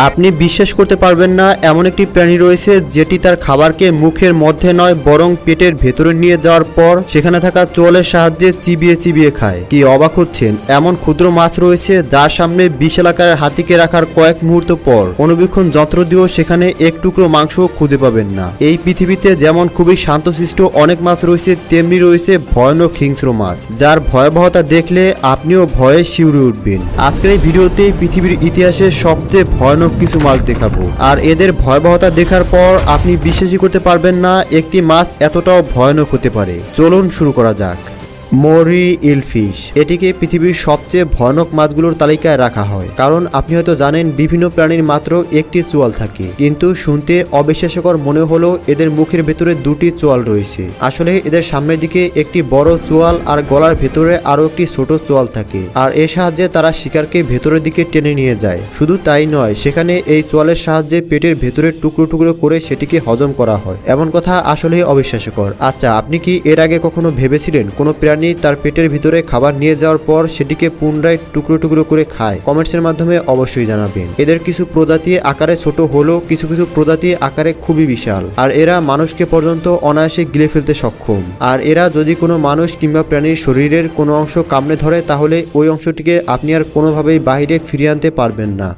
আপনি বিশ্বাস করতে পারবেন না, এমন একটি প্রাণী রয়েছে যেটি তার খাবারকে মুখের মধ্যে নয় বরং পেটের ভেতরে নিয়ে যাওয়ার পর সেখানে থাকা চোয়ালের সাহায্যে চিবিয়ে চিবিয়ে খায়। কি অবাক হচ্ছেন? এমন ক্ষুদ্র মাছ রয়েছে যার সামনে বিশাল আকারের হাতিকে রাখার কয়েক মুহূর্ত পর অনুবীক্ষণ যন্ত্র দিয়েও সেখানে এক টুকরো মাংস খুঁজে পাবেন না। এই পৃথিবীতে যেমন খুবই শান্তশিষ্ট অনেক মাছ রয়েছে, তেমনি রয়েছে ভয়ানক হিংস্র মাছ যার ভয়াবহতা দেখলে আপনিও ভয়ে শিউরে উঠবেন। আজকের এই ভিডিওতে পৃথিবীর ইতিহাসে সবচেয়ে ভয়ানক কিছু মাছ দেখাবো, আর এদের ভয়াবহতা দেখার পর আপনি বিশ্বাসই করতে পারবেন না একটি মাছ এতটাও ভয়ানক হতে পারে। চলুন শুরু করা যাক। মরি ইলফিশ, এটিকে পৃথিবীর সবচেয়ে ভয়ানক মাছগুলোর তালিকায় রাখা হয়, কারণ আপনি হয়তো জানেন বিভিন্ন প্রাণীর মাত্র একটি চোয়াল থাকে, কিন্তু শুনতে অবিশ্বাস্যকর মনে হলেও এদের মুখের ভেতরে দুটি চোয়াল রয়েছে। আসলে এদের সামনের দিকে একটি বড় চোয়াল আর গলার ভেতরে আরো একটি ছোট চোয়াল থাকে, আর এর সাহায্যে তারা শিকারকে ভেতরের দিকে টেনে নিয়ে যায়। শুধু তাই নয়, সেখানে এই চোয়ালের সাহায্যে পেটের ভেতরে টুকরো টুকরো করে সেটিকে হজম করা হয়। এমন কথা আসলে অবিশ্বাস্যকর। আচ্ছা, আপনি কি এর আগে কখনো ভেবেছিলেন কোনো প্রাণী তার পেটের ভিতরে খাবার নিয়ে যাওয়ার পর সেটিকে পুনরায় টুকরো টুকরো করে খায়? কমেন্টসের মাধ্যমে অবশ্যই জানাবেন। এদের কিছু প্রজাতি আকারে ছোট হলেও কিছু কিছু প্রজাতি আকারে খুবই বিশাল, আর এরা মানুষকে পর্যন্ত অনায়াসে গিলে ফেলতে সক্ষম। আর এরা যদি কোনো মানুষ কিংবা প্রাণীর শরীরের কোনো অংশ কামড়ে ধরে তাহলে ওই অংশটিকে আপনি আর কোনোভাবেই বাইরে ফিরিয়ে আনতে পারবেন না।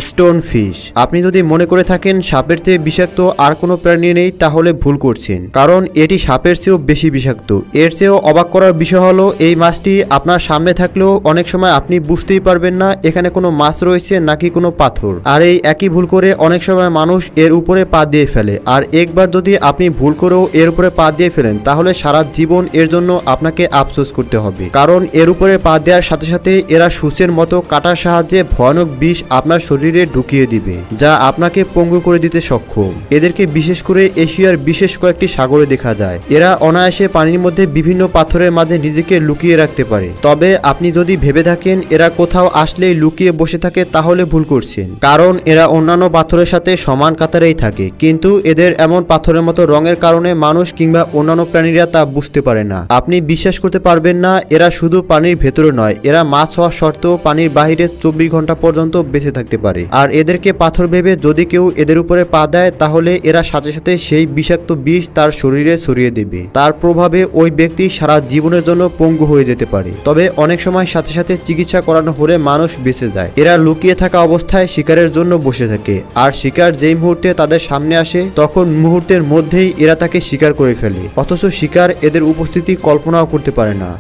স্টোন ফিশ, আপনি যদি মনে করে থাকেন সাপের চেয়ে বিষাক্ত আর কোনো প্রাণী নেই তাহলে ভুল করছেন, কারণ এটি সাপের চেয়েও বেশি বিষাক্ত। এর চেয়েও অবাক করার বিষয় হলো এই মাছটি আপনার সামনে থাকলেও অনেক সময় আপনি বুঝতেই পারবেন না এখানে কোনো মাছ রয়েছে নাকি কোনো পাথর। আর এই একই ভুল করে অনেক সময় মানুষ এর উপরে পা দিয়ে ফেলে, আর একবার যদি আপনি ভুল করেও এর উপরে পা দিয়ে ফেলেন তাহলে সারা জীবন এর জন্য আপনাকে আফসোস করতে হবে, কারণ এর উপরে পা দেওয়ার সাথে সাথে এরা সূচের মতো কাটার সাহায্যে ভয়ানক বিষ আপনার শরীরে ঢুকিয়ে দিবে, যা আপনাকে পঙ্গু করে দিতে সক্ষম। এদেরকে বিশেষ করে এশিয়ার বিশেষ কয়েকটি সাগরে দেখা যায়। এরা অনায়াসে পানির মধ্যে বিভিন্ন পাথরের মাঝে নিজেকে লুকিয়ে রাখতে পারে। তবে আপনি যদি ভেবে থাকেন এরা কোথাও আসলেই লুকিয়ে বসে থাকে তাহলে ভুল করছেন, কারণ এরা অন্যান্য পাথরের সাথে সমান কাতারেই থাকে, কিন্তু এদের এমন পাথরের মতো রঙের কারণে মানুষ কিংবা অন্যান্য প্রাণীরা তা বুঝতে পারে না। আপনি বিশ্বাস করতে পারবেন না, এরা শুধু পানির ভেতরে নয়, এরা মাছ হওয়া সত্ত্বেও পানির বাহিরে 24 ঘন্টা পর্যন্ত বেঁচে থাকতে পারে। আর এদেরকে পাথর ভেবে যদি কেউ এদের উপরে পা দেয় তাহলে এরা সাথে সাথে সেই বিষাক্ত বিষ তার শরীরে ছড়িয়ে দেবে। তার প্রভাবে ওই ব্যক্তি সারা জীবনের জন্য পঙ্গু হয়ে যেতে পারে। তবে অনেক সময় সাথে সাথে চিকিৎসা করানো হলে মানুষ বেঁচে যায়। এরা লুকিয়ে থাকা অবস্থায় শিকারের জন্য বসে থাকে, আর শিকার যেই মুহূর্তে তাদের সামনে আসে তখন মুহূর্তের মধ্যেই এরা তাকে শিকার করে ফেলে, অথচ শিকার এদের উপস্থিতি কল্পনাও করতে পারে না।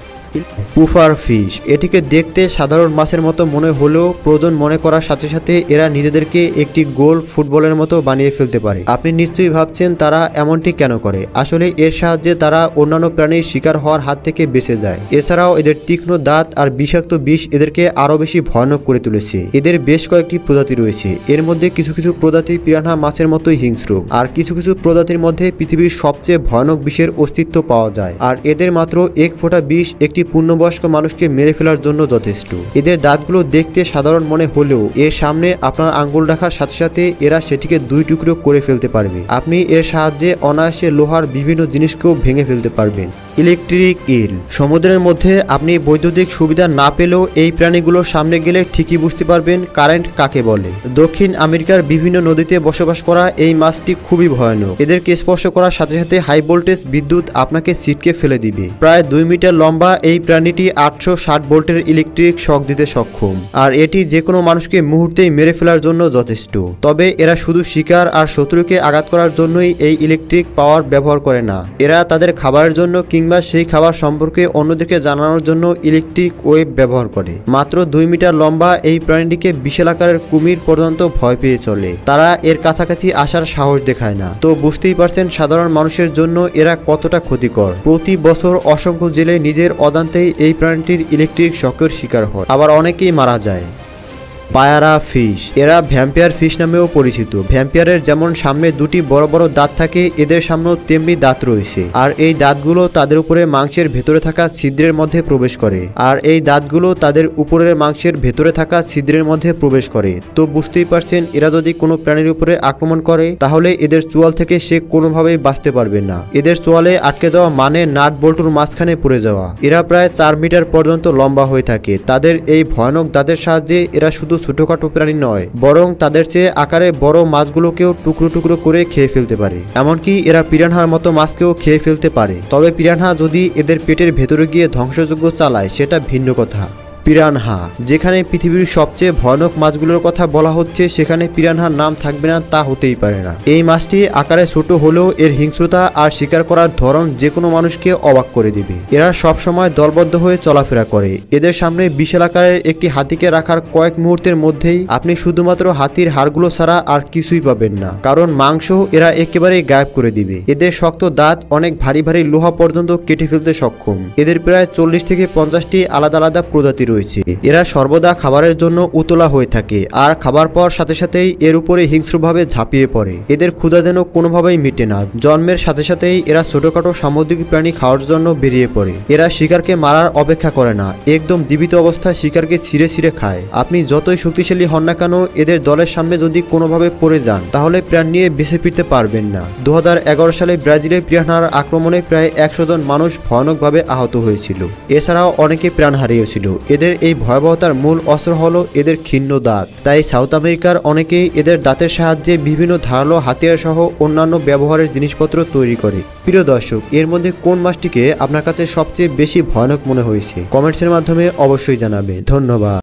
পুফার ফিশ, এটিকে দেখতে সাধারণ মাছের মতো মনে হলেও প্রয়োজন মনে করার সাথে সাথে এরা নিজেদেরকে একটি গোল ফুটবলের মতো বানিয়ে ফেলতে পারে। আপনি নিশ্চয়ই ভাবছেন তারা এমনটি কেন করে। আসলে এর সাহায্যে তারা অন্যান্য প্রাণীর শিকার হওয়ার হাত থেকে বেঁচে যায়। এছাড়াও এদের তীক্ষ্ণ দাঁত আর বিষাক্ত বিষ এদেরকে আরো বেশি ভয়ানক করে তুলেছে। এদের বেশ কয়েকটি প্রজাতি রয়েছে, এর মধ্যে কিছু কিছু প্রজাতি পিরানহা মাছের মতোই হিংস্র, আর কিছু কিছু প্রজাতির মধ্যে পৃথিবীর সবচেয়ে ভয়ানক বিষের অস্তিত্ব পাওয়া যায়। আর এদের মাত্র এক ফোঁটা বিষ একটি পূর্ণবয়স্ক মানুষকে মেরে ফেলার জন্য যথেষ্ট। এদের দাঁতগুলো দেখতে সাধারণ মনে হলেও এর সামনে আপনার আঙ্গুল রাখার সাথে সাথে এরা সেটিকে দুই টুকরো করে ফেলতে পারবে। আপনি এর সাহায্যে অনায়াসে লোহার বিভিন্ন জিনিসকেও ভেঙে ফেলতে পারবেন। ইলেকট্রিক ইল, সমুদ্রের মধ্যে আপনি বৈদ্যুতিক সুবিধা না পেলেও এই প্রাণীগুলোর সামনে গেলে ঠিকই বুঝতে পারবেন কারেন্ট কাকে বলে। দক্ষিণ আমেরিকার বিভিন্ন নদীতে বসবাস করা এই মাছটি খুবই ভয়ানক। এদেরকে স্পর্শ করার সাথে সাথে হাই ভোল্টেজ বিদ্যুৎ আপনাকে ছিটকে ফেলে দিবে। প্রায় 2 মিটার লম্বা এই প্রাণীটি 860 ভোল্টের ইলেকট্রিক শক দিতে সক্ষম, আর এটি যে কোনো মানুষকে মুহূর্তেই মেরে ফেলার জন্য যথেষ্ট। তবে এরা শুধু শিকার আর শত্রুকে আঘাত করার জন্যই এই ইলেকট্রিক পাওয়ার ব্যবহার করে না। এরা তাদের খাবারের জন্য কিংবা সেই খাবার সম্পর্কে অন্যদেরকে জানানোর জন্য ইলেকট্রিক ওয়েভ ব্যবহার করে। মাত্র 2 মিটার লম্বা এই প্রাণীটিকে বিশাল আকারের কুমির পর্যন্ত ভয় পেয়ে চলে। তারা এর কাছাকাছি আসার সাহস দেখায় না। তো বুঝতেই পারছেন সাধারণ মানুষের জন্য এরা কতটা ক্ষতিকর। প্রতি বছর অসংখ্য জেলে নিজের অজান্তেই এই প্রাণীটির ইলেকট্রিক শকের শিকার হয়, আবার অনেকেই মারা যায়। পায়রা ফিশ, এরা ভ্যাম্পায়ার ফিশ নামেও পরিচিত। ভ্যাম্পায়ারের যেমন সামনে দুটি বড় বড় দাঁত থাকে, এদের সামনেও তেমনি দাঁত রয়েছে, আর এই দাঁতগুলো তাদের উপরে মাংসের ভেতরে থাকা ছিদ্রের মধ্যে প্রবেশ করে। তো বুঝতেই পারছেন এরা যদি কোনো প্রাণীর উপরে আক্রমণ করে তাহলে এদের চোয়াল থেকে সে কোনোভাবেই বাঁচতে পারবে না। এদের চোয়ালে আটকে যাওয়া মানে নাট বল্টুর মাঝখানে পড়ে যাওয়া। এরা প্রায় 4 মিটার পর্যন্ত লম্বা হয়ে থাকে। তাদের এই ভয়ানক দাঁতের সাহায্যে এরা শুধু ছোটখাটো প্রাণী নয়, বরং তাদের চেয়ে আকারে বড় মাছগুলোকেও টুকরো টুকরো করে খেয়ে ফেলতে পারে। এমনকি এরা পিরানহার মতো মাছকেও খেয়ে ফেলতে পারে। তবে পিরানহা যদি এদের পেটের ভেতরে গিয়ে ধ্বংসযজ্ঞ চালায় সেটা ভিন্ন কথা। পিরানহা, যেখানে পৃথিবীর সবচেয়ে ভয়ানক মাছগুলোর কথা বলা হচ্ছে, সেখানে পিরানহার নাম থাকবে না তা হতেই পারে না। এই মাছটি আকারে ছোট হলেও এর হিংস্রতা আর শিকার করার ধরন যে কোনো মানুষকে অবাক করে দিবে। এরা সবসময় দলবদ্ধ হয়ে চলাফেরা করে। এদের সামনে বিশাল আকারের একটি হাতিকে রাখার কয়েক মুহূর্তের মধ্যেই আপনি শুধুমাত্র হাতির হাড়গুলো ছাড়া আর কিছুই পাবেন না, কারণ মাংস এরা একেবারেই গায়েব করে দিবে। এদের শক্ত দাঁত অনেক ভারী ভারী লোহা পর্যন্ত কেটে ফেলতে সক্ষম। এদের প্রায় 40 থেকে 50টি আলাদা আলাদা প্রজাতি রয়েছে। এরা সর্বদা খাবারের জন্য উতলা হয়ে থাকে আর খাবার পাওয়ার সাথে সাথেই এর উপরে হিংস্রভাবে ঝাঁপিয়ে পড়ে। এদের ক্ষুধা যেন কোনোভাবেই মিটে না। জন্মের সাথে সাথেই এরা ছোটখাটো সামুদ্রিক প্রাণী খাওয়ার জন্য বেরিয়ে পড়ে। এরা শিকারকে মারার অপেক্ষা করে না, একদম জীবিত অবস্থায় শিকারকে ছিঁড়ে ছিঁড়ে খায়। আপনি যতই শক্তিশালী হন না কেন, এদের দলের সামনে যদি কোনোভাবে পড়ে যান তাহলে প্রাণ নিয়ে বেঁচে ফিরতে পারবেন না। 2011 সালে ব্রাজিলে পিরানহার আক্রমণে প্রায় 100 জন মানুষ ভয়ানকভাবে আহত হয়েছিল। এছাড়াও অনেকে প্রাণ হারিয়েছিল। এদের এই ভয়াবহতার মূল অস্ত্র হলো এদের ক্ষীণ দাঁত। তাই সাউথ আমেরিকার অনেকেই এদের দাঁতের সাহায্যে বিভিন্ন ধারালো হাতিয়ার সহ অন্যান্য ব্যবহারের জিনিসপত্র তৈরি করে। প্রিয় দর্শক, এর মধ্যে কোন মাছটিকে আপনার কাছে সবচেয়ে বেশি ভয়ানক মনে হয়েছে কমেন্টসের মাধ্যমে অবশ্যই জানাবে। ধন্যবাদ।